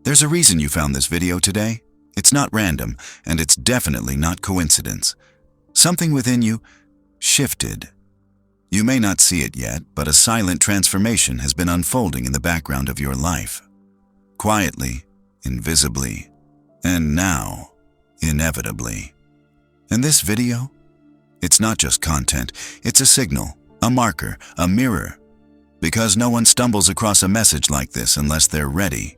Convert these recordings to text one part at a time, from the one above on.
There's a reason you found this video today. It's not random, and it's definitely not coincidence. Something within you shifted. You may not see it yet, but a silent transformation has been unfolding in the background of your life. Quietly, invisibly, and now, inevitably. And this video? It's not just content, it's a signal, a marker, a mirror. Because no one stumbles across a message like this unless they're ready.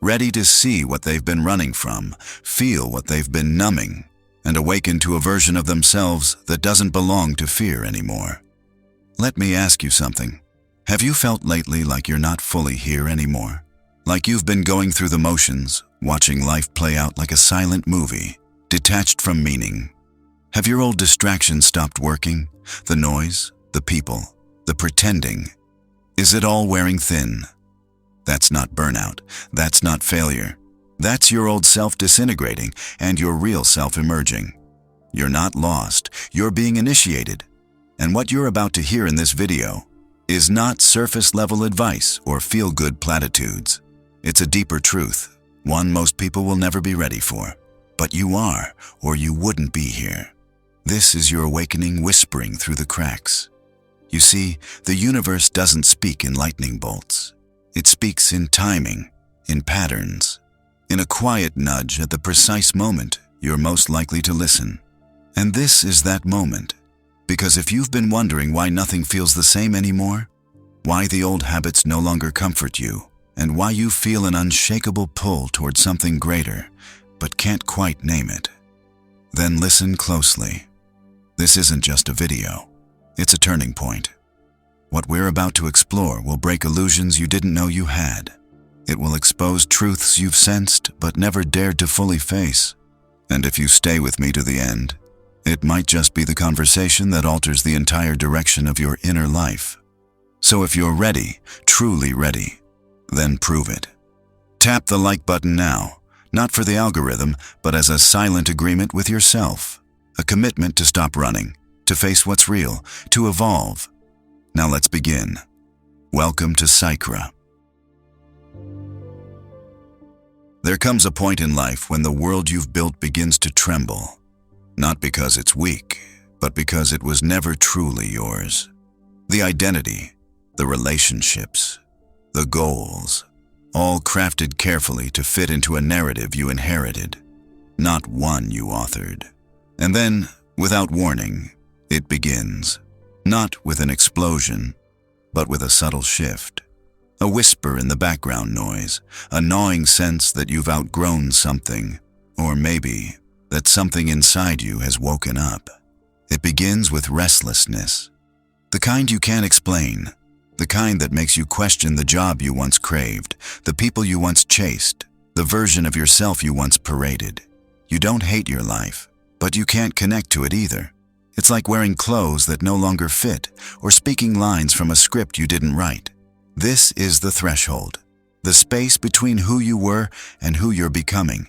Ready to see what they've been running from, feel what they've been numbing, and awaken to a version of themselves that doesn't belong to fear anymore. Let me ask you something. Have you felt lately like you're not fully here anymore? Like you've been going through the motions, watching life play out like a silent movie, detached from meaning? Have your old distractions stopped working? The noise, the people, the pretending? Is it all wearing thin? That's not burnout. That's not failure. That's your old self disintegrating and your real self emerging. You're not lost. You're being initiated. And what you're about to hear in this video is not surface-level advice or feel-good platitudes. It's a deeper truth, one most people will never be ready for. But you are, or you wouldn't be here. This is your awakening whispering through the cracks. You see, the universe doesn't speak in lightning bolts. It speaks in timing, in patterns, in a quiet nudge at the precise moment you're most likely to listen. And this is that moment. Because if you've been wondering why nothing feels the same anymore, why the old habits no longer comfort you, and why you feel an unshakable pull towards something greater, but can't quite name it, then listen closely. This isn't just a video. It's a turning point. What we're about to explore will break illusions you didn't know you had. It will expose truths you've sensed but never dared to fully face. And if you stay with me to the end, it might just be the conversation that alters the entire direction of your inner life. So if you're ready, truly ready, then prove it. Tap the like button now, not for the algorithm, but as a silent agreement with yourself. A commitment to stop running, to face what's real, to evolve. Now let's begin. Welcome to Psychra. There comes a point in life when the world you've built begins to tremble. Not because it's weak, but because it was never truly yours. The identity, the relationships, the goals, all crafted carefully to fit into a narrative you inherited, not one you authored. And then, without warning, it begins. Not with an explosion, but with a subtle shift. A whisper in the background noise, a gnawing sense that you've outgrown something, or maybe that something inside you has woken up. It begins with restlessness. The kind you can't explain, the kind that makes you question the job you once craved, the people you once chased, the version of yourself you once paraded. You don't hate your life, but you can't connect to it either. It's like wearing clothes that no longer fit, or speaking lines from a script you didn't write. This is the threshold, the space between who you were and who you're becoming.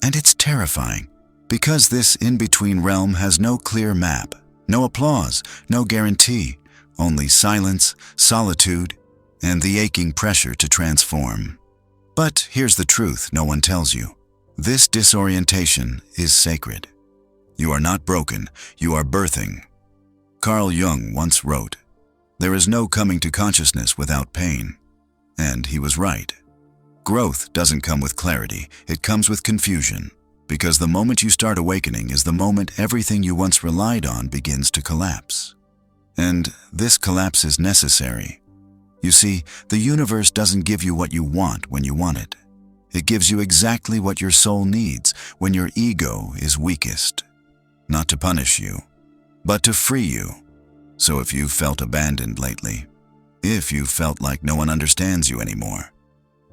And it's terrifying, because this in-between realm has no clear map, no applause, no guarantee, only silence, solitude, and the aching pressure to transform. But here's the truth no one tells you. This disorientation is sacred. You are not broken, you are birthing. Carl Jung once wrote, "There is no coming to consciousness without pain." And he was right. Growth doesn't come with clarity, it comes with confusion. Because the moment you start awakening is the moment everything you once relied on begins to collapse. And this collapse is necessary. You see, the universe doesn't give you what you want when you want it. It gives you exactly what your soul needs when your ego is weakest. Not to punish you, but to free you. So if you've felt abandoned lately, if you've felt like no one understands you anymore,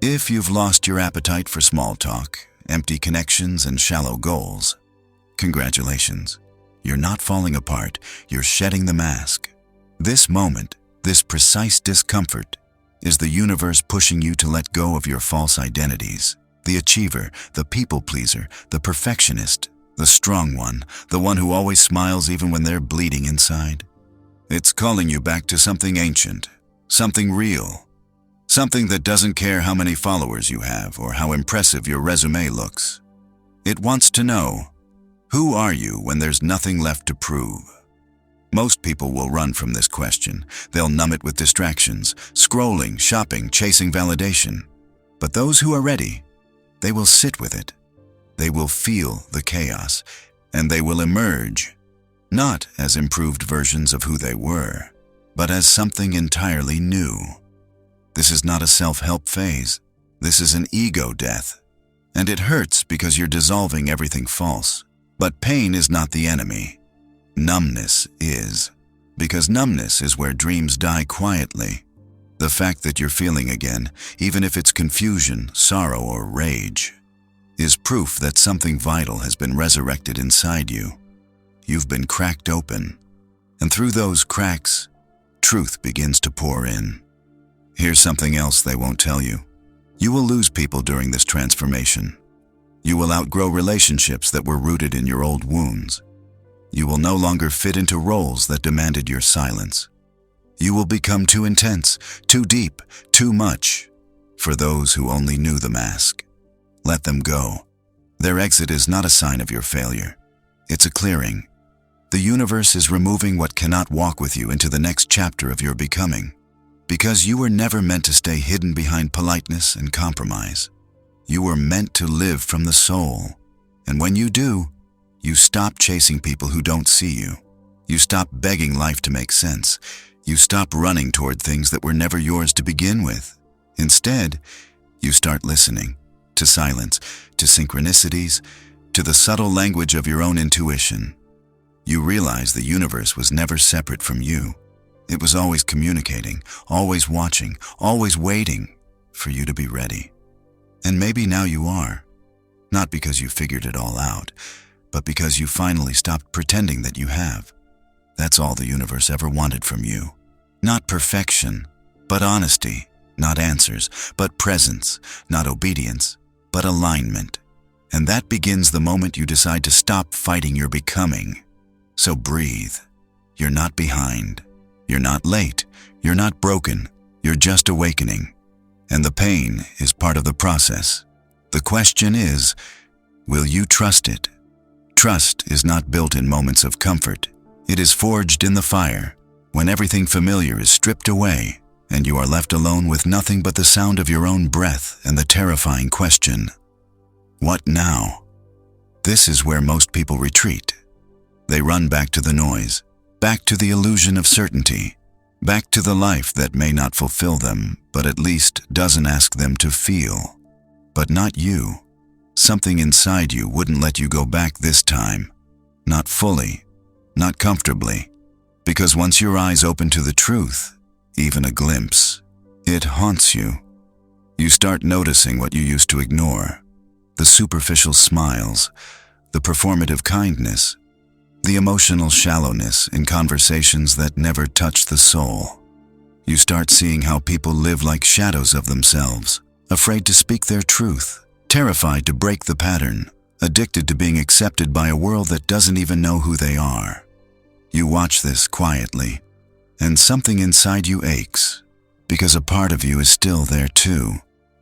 if you've lost your appetite for small talk, empty connections, and shallow goals, congratulations. You're not falling apart, you're shedding the mask. This moment, this precise discomfort, is the universe pushing you to let go of your false identities. The achiever, the people pleaser, the perfectionist, the strong one, the one who always smiles even when they're bleeding inside. It's calling you back to something ancient, something real, Something that doesn't care how many followers you have or how impressive your resume looks. It wants to know, who are you when there's nothing left to prove? Most people will run from this question. They'll numb it with distractions, scrolling, shopping, chasing validation. But those who are ready, they will sit with it. They will feel the chaos, and they will emerge, not as improved versions of who they were, but as something entirely new. This is not a self-help phase. This is an ego death. And it hurts because you're dissolving everything false. But pain is not the enemy. Numbness is. Because numbness is where dreams die quietly. The fact that you're feeling again, even if it's confusion, sorrow, or rage, is proof that something vital has been resurrected inside you. You've been cracked open. And through those cracks, truth begins to pour in. Here's something else they won't tell you. You will lose people during this transformation. You will outgrow relationships that were rooted in your old wounds. You will no longer fit into roles that demanded your silence. You will become too intense, too deep, too much for those who only knew the mask. Let them go. Their exit is not a sign of your failure. It's a clearing. The universe is removing what cannot walk with you into the next chapter of your becoming. Because you were never meant to stay hidden behind politeness and compromise. You were meant to live from the soul. And when you do, you stop chasing people who don't see you. You stop begging life to make sense. You stop running toward things that were never yours to begin with. Instead, you start listening to silence, to synchronicities, to the subtle language of your own intuition. You realize the universe was never separate from you. It was always communicating, always watching, always waiting for you to be ready. And maybe now you are. Not because you figured it all out, but because you finally stopped pretending that you have. That's all the universe ever wanted from you. Not perfection, but honesty. Not answers, but presence. Not obedience, but alignment. And that begins the moment you decide to stop fighting your becoming. So breathe. You're not behind. You're not late. You're not broken. You're just awakening. And the pain is part of the process. The question is, will you trust it? Trust is not built in moments of comfort. It is forged in the fire, when everything familiar is stripped away, and you are left alone with nothing but the sound of your own breath and the terrifying question, what now? This is where most people retreat. They run back to the noise, back to the illusion of certainty, back to the life that may not fulfill them, but at least doesn't ask them to feel. But not you. Something inside you wouldn't let you go back this time. Not fully, not comfortably. Because once your eyes open to the truth, even a glimpse, it haunts you. You start noticing what you used to ignore. The superficial smiles, the performative kindness, the emotional shallowness in conversations that never touch the soul. You start seeing how people live like shadows of themselves, afraid to speak their truth, terrified to break the pattern, addicted to being accepted by a world that doesn't even know who they are. You watch this quietly, and something inside you aches, because a part of you is still there too,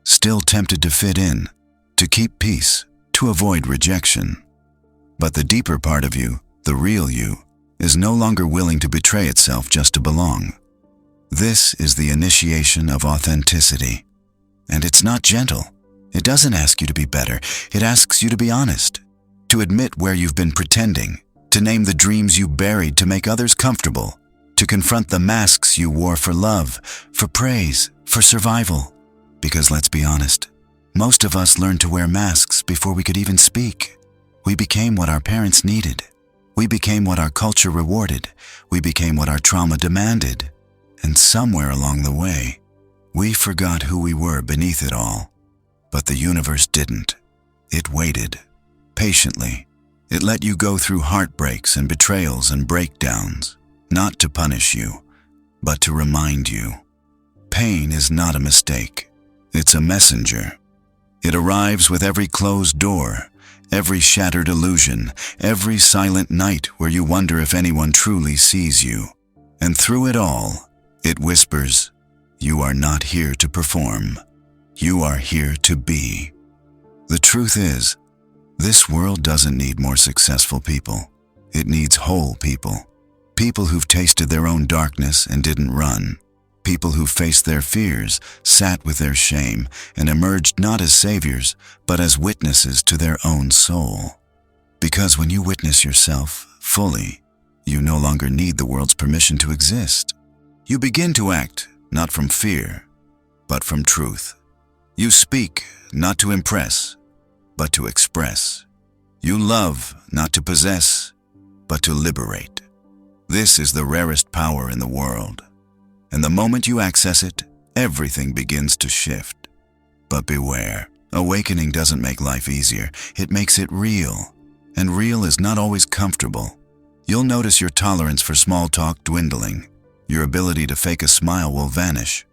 still tempted to fit in, to keep peace, to avoid rejection. But the deeper part of you, the real you, is no longer willing to betray itself just to belong. This is the initiation of authenticity. And it's not gentle. It doesn't ask you to be better. It asks you to be honest, to admit where you've been pretending, to name the dreams you buried to make others comfortable, to confront the masks you wore for love, for praise, for survival. Because let's be honest, most of us learned to wear masks before we could even speak. We became what our parents needed. We became what our culture rewarded. We became what our trauma demanded. And somewhere along the way, we forgot who we were beneath it all. But the universe didn't. It waited, patiently. It let you go through heartbreaks and betrayals and breakdowns, not to punish you, but to remind you. Pain is not a mistake. It's a messenger. It arrives with every closed door, every shattered illusion, every silent night where you wonder if anyone truly sees you. And through it all, it whispers, You are not here to perform. You are here to be. The truth is, this world doesn't need more successful people. It needs whole people. People who've tasted their own darkness and didn't run. People who faced their fears, sat with their shame, and emerged not as saviors, but as witnesses to their own soul. Because when you witness yourself fully, you no longer need the world's permission to exist. You begin to act not from fear, but from truth. You speak not to impress, but to express. You love not to possess, but to liberate. This is the rarest power in the world. And the moment you access it, everything begins to shift. But beware, awakening doesn't make life easier, it makes it real. And real is not always comfortable. You'll notice your tolerance for small talk dwindling. Your ability to fake a smile will vanish.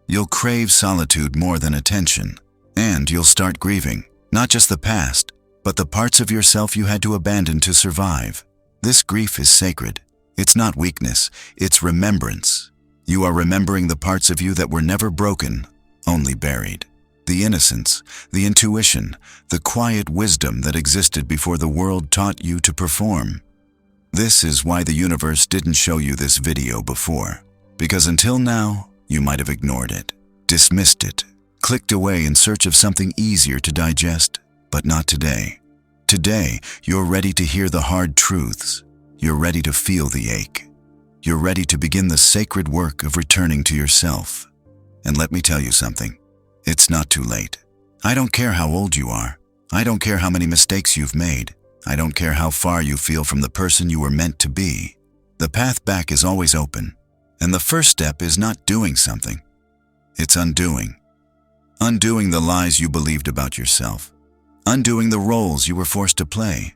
You'll crave solitude more than attention. And you'll start grieving, not just the past, but the parts of yourself you had to abandon to survive. This grief is sacred. It's not weakness, it's remembrance. You are remembering the parts of you that were never broken, only buried. The innocence, the intuition, the quiet wisdom that existed before the world taught you to perform. This is why the universe didn't show you this video before. Because until now, you might have ignored it, dismissed it, clicked away in search of something easier to digest, but not today. Today, you're ready to hear the hard truths. You're ready to feel the ache. You're ready to begin the sacred work of returning to yourself. And let me tell you something. It's not too late. I don't care how old you are. I don't care how many mistakes you've made. I don't care how far you feel from the person you were meant to be. The path back is always open. And the first step is not doing something. It's undoing. Undoing the lies you believed about yourself. Undoing the roles you were forced to play.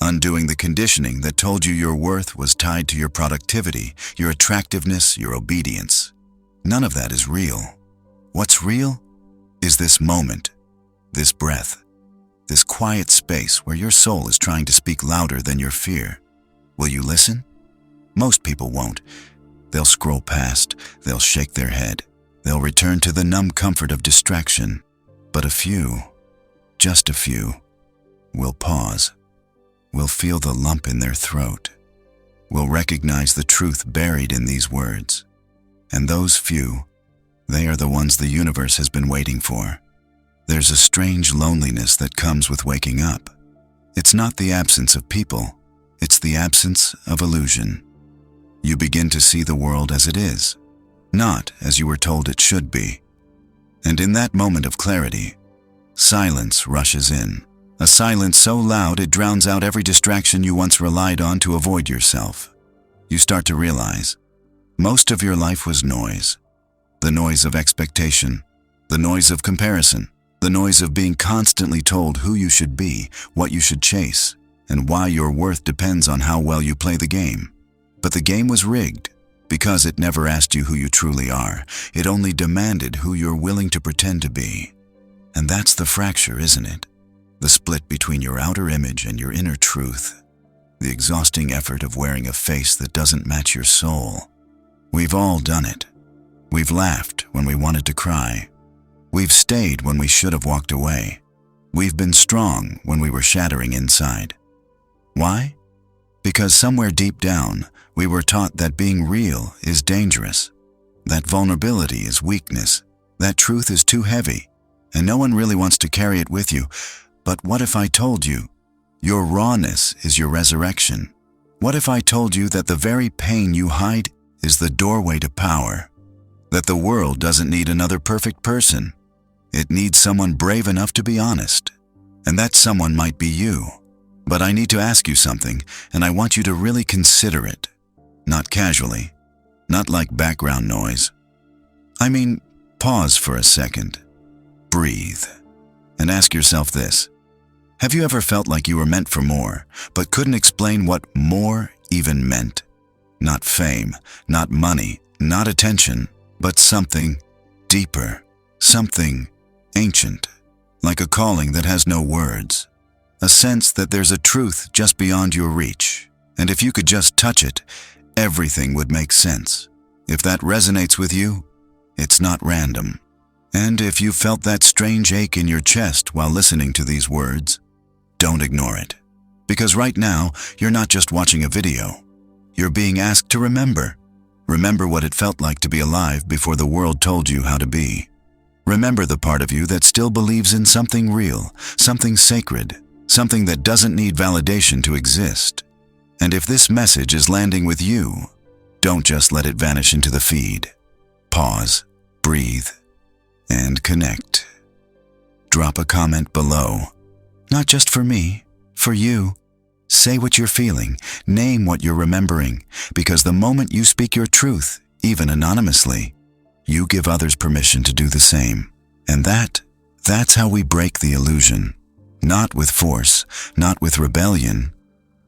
Undoing the conditioning that told you your worth was tied to your productivity, your attractiveness, your obedience. None of that is real. What's real is this moment, this breath, this quiet space where your soul is trying to speak louder than your fear. Will you listen? Most people won't. They'll scroll past, they'll shake their head, they'll return to the numb comfort of distraction. But a few, just a few, will pause. Will feel the lump in their throat, will recognize the truth buried in these words. And those few, they are the ones the universe has been waiting for. There's a strange loneliness that comes with waking up. It's not the absence of people, it's the absence of illusion. You begin to see the world as it is, not as you were told it should be. And in that moment of clarity, silence rushes in. A silence so loud it drowns out every distraction you once relied on to avoid yourself. You start to realize, most of your life was noise. The noise of expectation, the noise of comparison, the noise of being constantly told who you should be, what you should chase, and why your worth depends on how well you play the game. But the game was rigged, because it never asked you who you truly are. It only demanded who you're willing to pretend to be. And that's the fracture, isn't it? The split between your outer image and your inner truth. The exhausting effort of wearing a face that doesn't match your soul. We've all done it. We've laughed when we wanted to cry. We've stayed when we should have walked away. We've been strong when we were shattering inside. Why? Because somewhere deep down, we were taught that being real is dangerous, that vulnerability is weakness, that truth is too heavy, and no one really wants to carry it with you. But what if I told you, your rawness is your resurrection? What if I told you that the very pain you hide is the doorway to power? That the world doesn't need another perfect person. It needs someone brave enough to be honest. And that someone might be you. But I need to ask you something, and I want you to really consider it. Not casually, not like background noise. I mean, pause for a second. Breathe. And ask yourself this. Have you ever felt like you were meant for more, but couldn't explain what more even meant? Not fame, not money, not attention, but something deeper, something ancient, like a calling that has no words. A sense that there's a truth just beyond your reach, and if you could just touch it, everything would make sense. If that resonates with you, It's not random. And if you felt that strange ache in your chest while listening to these words, don't ignore it. Because right now, you're not just watching a video. You're being asked to remember. Remember what it felt like to be alive before the world told you how to be. Remember the part of you that still believes in something real, something sacred, something that doesn't need validation to exist. And if this message is landing with you, don't just let it vanish into the feed. Pause, breathe, and connect. Drop a comment below. Not just for me, for you. Say what you're feeling, name what you're remembering, because the moment you speak your truth, even anonymously, you give others permission to do the same. And that's how we break the illusion. Not with force, not with rebellion,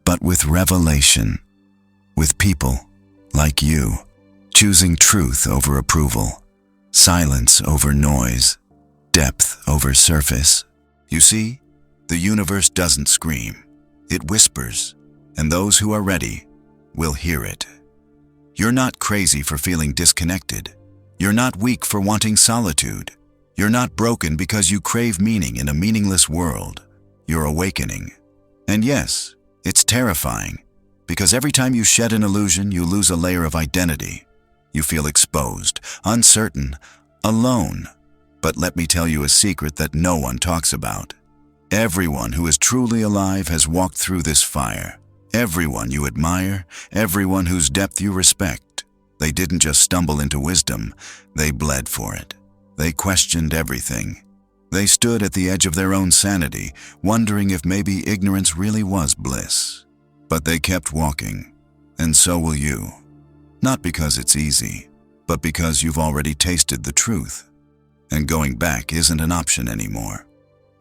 but with revelation. With people like you, choosing truth over approval, silence over noise, depth over surface. You see, the universe doesn't scream. It whispers, and those who are ready will hear it. You're not crazy for feeling disconnected. You're not weak for wanting solitude. You're not broken because you crave meaning in a meaningless world. You're awakening. And yes, it's terrifying, because every time you shed an illusion, you lose a layer of identity. You feel exposed, uncertain, alone. But let me tell you a secret that no one talks about. Everyone who is truly alive has walked through this fire. Everyone you admire, everyone whose depth you respect. They didn't just stumble into wisdom, they bled for it. They questioned everything. They stood at the edge of their own sanity, wondering if maybe ignorance really was bliss. But they kept walking, and so will you. Not because it's easy, but because you've already tasted the truth. And going back isn't an option anymore.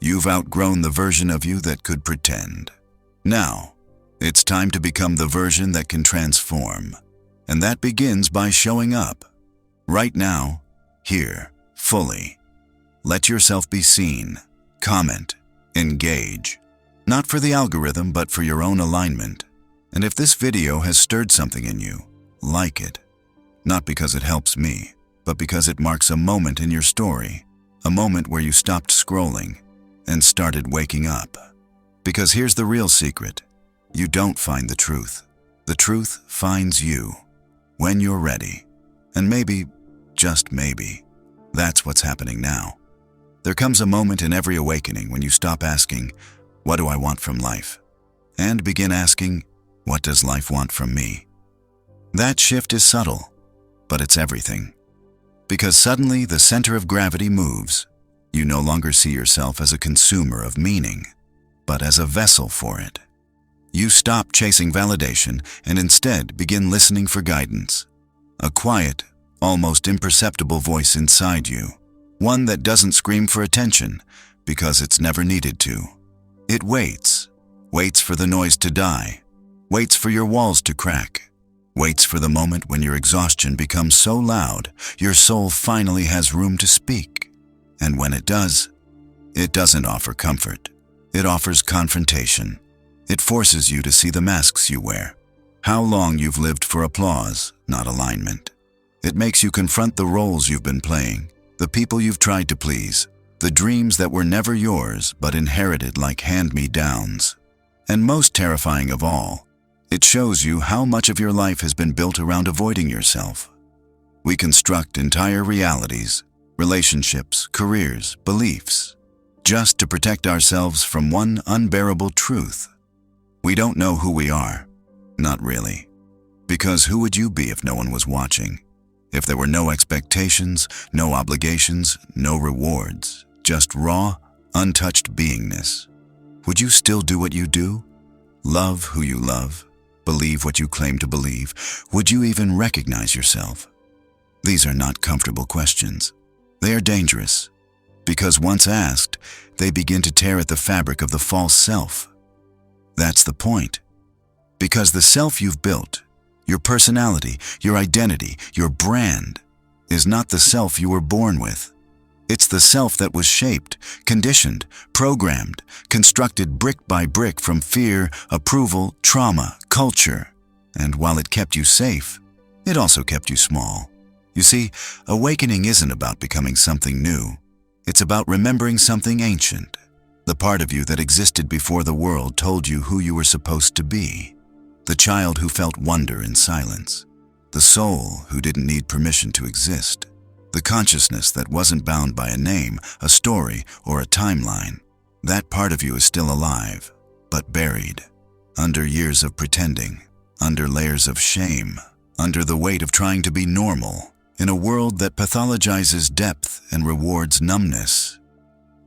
You've outgrown the version of you that could pretend. Now, it's time to become the version that can transform. And that begins by showing up. Right now, here, fully. Let yourself be seen, comment, engage. Not for the algorithm, but for your own alignment. And if this video has stirred something in you, like it. Not because it helps me, but because it marks a moment in your story. A moment where you stopped scrolling and started waking up. Because here's the real secret. You don't find the truth. The truth finds you when you're ready. And maybe, just maybe, that's what's happening now. There comes a moment in every awakening when you stop asking, what do I want from life? And begin asking, what does life want from me? That shift is subtle, but it's everything. Because suddenly the center of gravity moves. You no longer see yourself as a consumer of meaning, but as a vessel for it. You stop chasing validation and instead begin listening for guidance. A quiet, almost imperceptible voice inside you. One that doesn't scream for attention because it's never needed to. It waits for the noise to die, waits for your walls to crack, waits for the moment when your exhaustion becomes so loud, your soul finally has room to speak. And when it does, it doesn't offer comfort. It offers confrontation. It forces you to see the masks you wear. How long you've lived for applause, not alignment. It makes you confront the roles you've been playing, the people you've tried to please, the dreams that were never yours but inherited like hand-me-downs. And most terrifying of all, it shows you how much of your life has been built around avoiding yourself. We construct entire realities, relationships, careers, beliefs, just to protect ourselves from one unbearable truth. We don't know who we are. Not really. Because who would you be if no one was watching? If there were no expectations, no obligations, no rewards, just raw, untouched beingness? Would you still do what you do? Love who you love? Believe what you claim to believe? Would you even recognize yourself? These are not comfortable questions. They are dangerous, because once asked, they begin to tear at the fabric of the false self. That's the point. Because the self you've built, your personality, your identity, your brand, is not the self you were born with. It's the self that was shaped, conditioned, programmed, constructed brick by brick from fear, approval, trauma, culture. And while it kept you safe, it also kept you small. You see, awakening isn't about becoming something new. It's about remembering something ancient, the part of you that existed before the world told you who you were supposed to be, the child who felt wonder in silence, the soul who didn't need permission to exist, the consciousness that wasn't bound by a name, a story, or a timeline. That part of you is still alive, but buried, under years of pretending, under layers of shame, under the weight of trying to be normal, in a world that pathologizes depth and rewards numbness.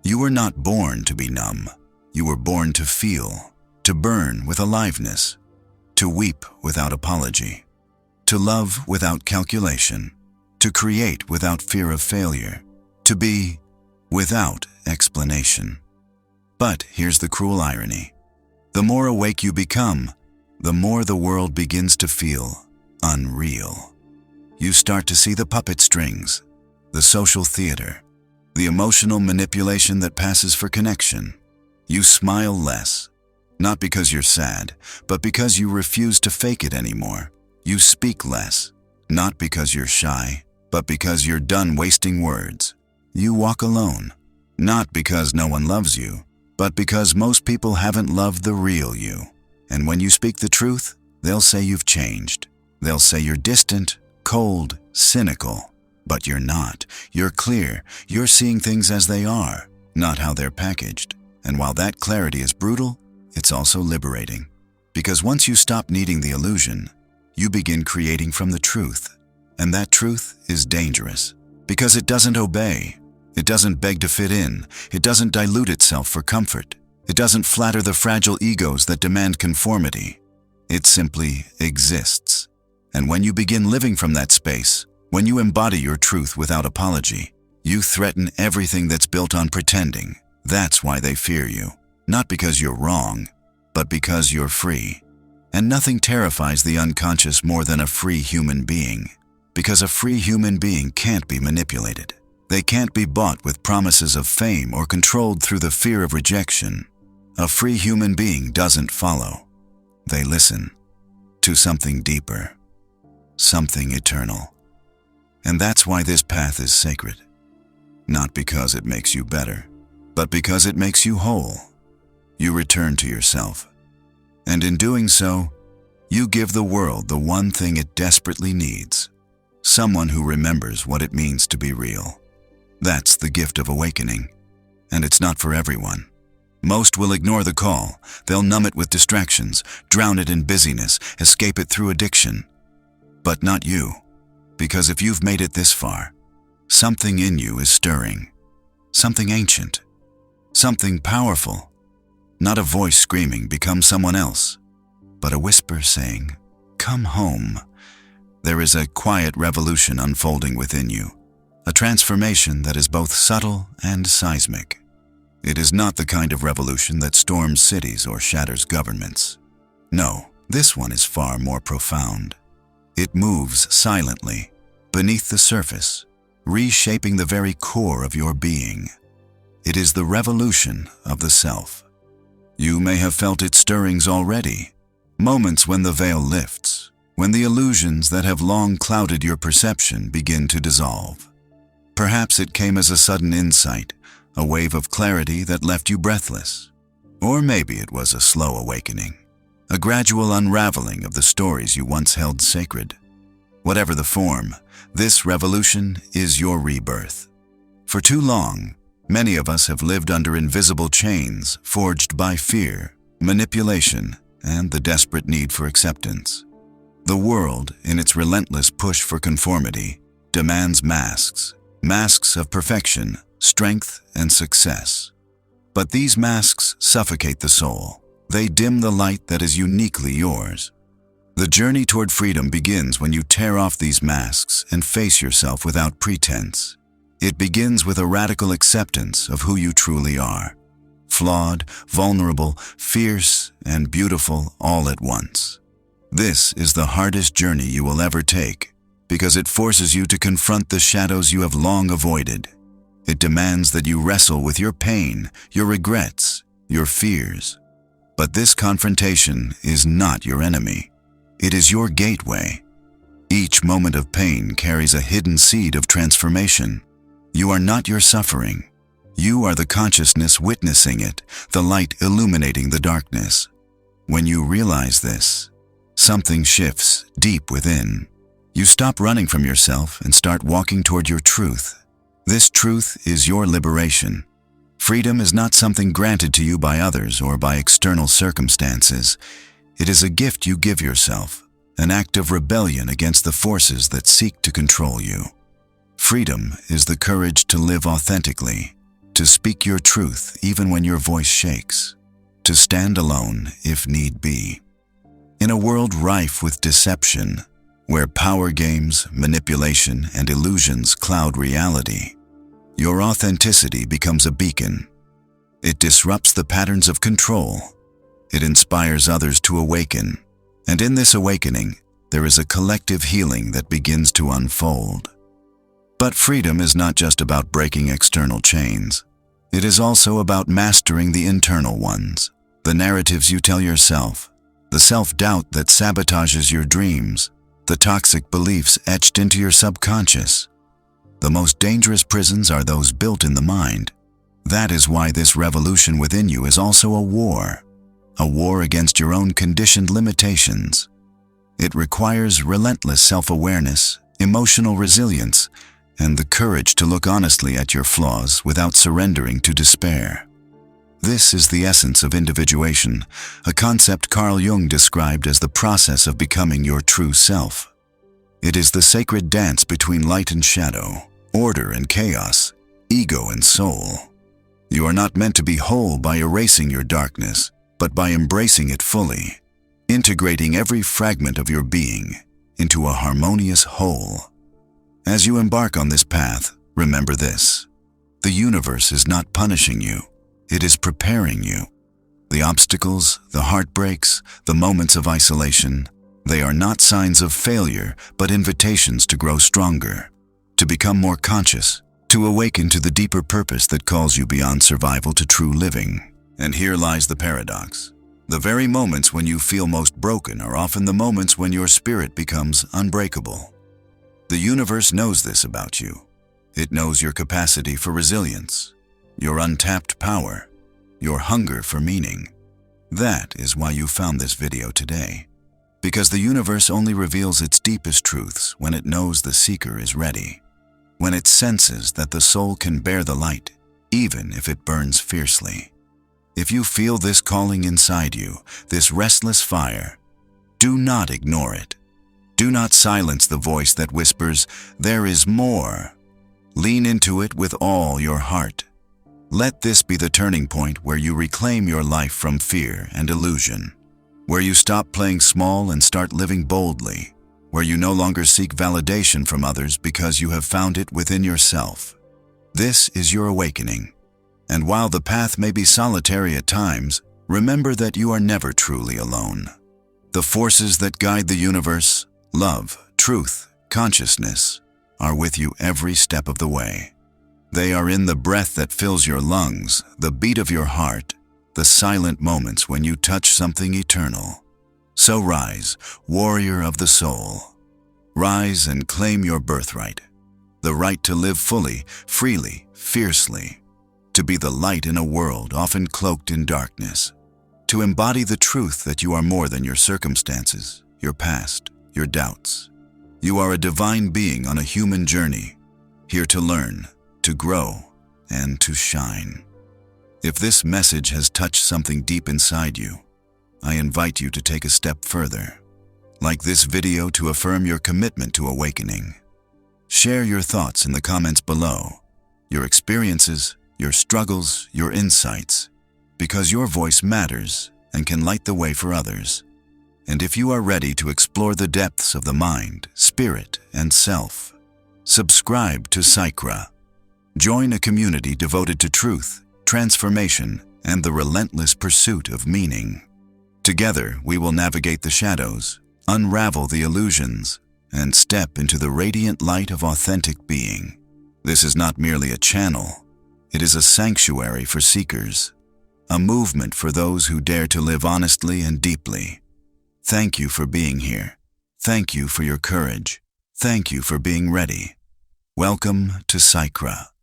You were not born to be numb. You were born to feel, to burn with aliveness, to weep without apology, to love without calculation, to create without fear of failure, to be without explanation. But here's the cruel irony. The more awake you become, the more the world begins to feel unreal. You start to see the puppet strings, the social theater, the emotional manipulation that passes for connection. You smile less, not because you're sad, but because you refuse to fake it anymore. You speak less, not because you're shy, but because you're done wasting words. You walk alone, not because no one loves you, but because most people haven't loved the real you. And when you speak the truth, they'll say you've changed. They'll say you're distant, cold, cynical. But you're not. You're clear. You're seeing things as they are, not how they're packaged. And while that clarity is brutal, it's also liberating. Because once you stop needing the illusion, you begin creating from the truth. And that truth is dangerous. Because it doesn't obey. It doesn't beg to fit in. It doesn't dilute itself for comfort. It doesn't flatter the fragile egos that demand conformity. It simply exists. And when you begin living from that space, when you embody your truth without apology, you threaten everything that's built on pretending. That's why they fear you. Not because you're wrong, but because you're free. And nothing terrifies the unconscious more than a free human being. Because a free human being can't be manipulated. They can't be bought with promises of fame or controlled through the fear of rejection. A free human being doesn't follow. They listen to something deeper, something eternal. And that's why this path is sacred. Not because it makes you better, but because it makes you whole. You return to yourself. And in doing so, you give the world the one thing it desperately needs. Someone who remembers what it means to be real. That's the gift of awakening. And it's not for everyone. Most will ignore the call. They'll numb it with distractions, drown it in busyness, escape it through addiction. But not you. Because if you've made it this far, something in you is stirring. Something ancient. Something powerful. Not a voice screaming, become someone else, but a whisper saying, come home. There is a quiet revolution unfolding within you. A transformation that is both subtle and seismic. It is not the kind of revolution that storms cities or shatters governments. No, this one is far more profound. It moves silently, beneath the surface, reshaping the very core of your being. It is the revolution of the self. You may have felt its stirrings already, moments when the veil lifts, when the illusions that have long clouded your perception begin to dissolve. Perhaps it came as a sudden insight, a wave of clarity that left you breathless. Or maybe it was a slow awakening, a gradual unraveling of the stories you once held sacred. Whatever the form, this revolution is your rebirth. For too long, many of us have lived under invisible chains forged by fear, manipulation, and the desperate need for acceptance. The world, in its relentless push for conformity, demands masks of perfection, strength, and success. But these masks suffocate the soul. They dim the light that is uniquely yours. The journey toward freedom begins when you tear off these masks and face yourself without pretense. It begins with a radical acceptance of who you truly are. Flawed, vulnerable, fierce, and beautiful all at once. This is the hardest journey you will ever take, because it forces you to confront the shadows you have long avoided. It demands that you wrestle with your pain, your regrets, your fears. But this confrontation is not your enemy. It is your gateway. Each moment of pain carries a hidden seed of transformation. You are not your suffering. You are the consciousness witnessing it, the light illuminating the darkness. When you realize this, something shifts deep within. You stop running from yourself and start walking toward your truth. This truth is your liberation. Freedom is not something granted to you by others or by external circumstances. It is a gift you give yourself, an act of rebellion against the forces that seek to control you. Freedom is the courage to live authentically, to speak your truth even when your voice shakes, to stand alone if need be. In a world rife with deception, where power games, manipulation, and illusions cloud reality, your authenticity becomes a beacon. It disrupts the patterns of control. It inspires others to awaken. And in this awakening, there is a collective healing that begins to unfold. But freedom is not just about breaking external chains. It is also about mastering the internal ones, the narratives you tell yourself, the self-doubt that sabotages your dreams, the toxic beliefs etched into your subconscious. The most dangerous prisons are those built in the mind. That is why this revolution within you is also a war against your own conditioned limitations. It requires relentless self-awareness, emotional resilience, and the courage to look honestly at your flaws without surrendering to despair. This is the essence of individuation, a concept Carl Jung described as the process of becoming your true self. It is the sacred dance between light and shadow, order and chaos, ego and soul. You are not meant to be whole by erasing your darkness, but by embracing it fully, integrating every fragment of your being into a harmonious whole. As you embark on this path, remember this: the universe is not punishing you. It is preparing you. The obstacles, the heartbreaks, the moments of isolation, they are not signs of failure, but invitations to grow stronger, to become more conscious, to awaken to the deeper purpose that calls you beyond survival to true living. And here lies the paradox. The very moments when you feel most broken are often the moments when your spirit becomes unbreakable. The universe knows this about you. It knows your capacity for resilience, your untapped power, your hunger for meaning. That is why you found this video today. Because the universe only reveals its deepest truths when it knows the seeker is ready, when it senses that the soul can bear the light, even if it burns fiercely. If you feel this calling inside you, this restless fire, do not ignore it. Do not silence the voice that whispers, "There is more." Lean into it with all your heart. Let this be the turning point where you reclaim your life from fear and illusion, where you stop playing small and start living boldly, where you no longer seek validation from others because you have found it within yourself. This is your awakening. And while the path may be solitary at times, remember that you are never truly alone. The forces that guide the universe, love, truth, consciousness, are with you every step of the way. They are in the breath that fills your lungs, the beat of your heart, the silent moments when you touch something eternal. So rise, warrior of the soul. Rise and claim your birthright, the right to live fully, freely, fiercely, to be the light in a world often cloaked in darkness, to embody the truth that you are more than your circumstances, your past, your doubts. You are a divine being on a human journey, here to learn, to grow, and to shine. If this message has touched something deep inside you, I invite you to take a step further. Like this video to affirm your commitment to awakening. Share your thoughts in the comments below, your experiences, your struggles, your insights, because your voice matters and can light the way for others. And if you are ready to explore the depths of the mind, spirit, and self, subscribe to Psychra. Join a community devoted to truth, transformation, and the relentless pursuit of meaning. Together, we will navigate the shadows, unravel the illusions, and step into the radiant light of authentic being. This is not merely a channel. It is a sanctuary for seekers, a movement for those who dare to live honestly and deeply. Thank you for being here. Thank you for your courage. Thank you for being ready. Welcome to Psychra.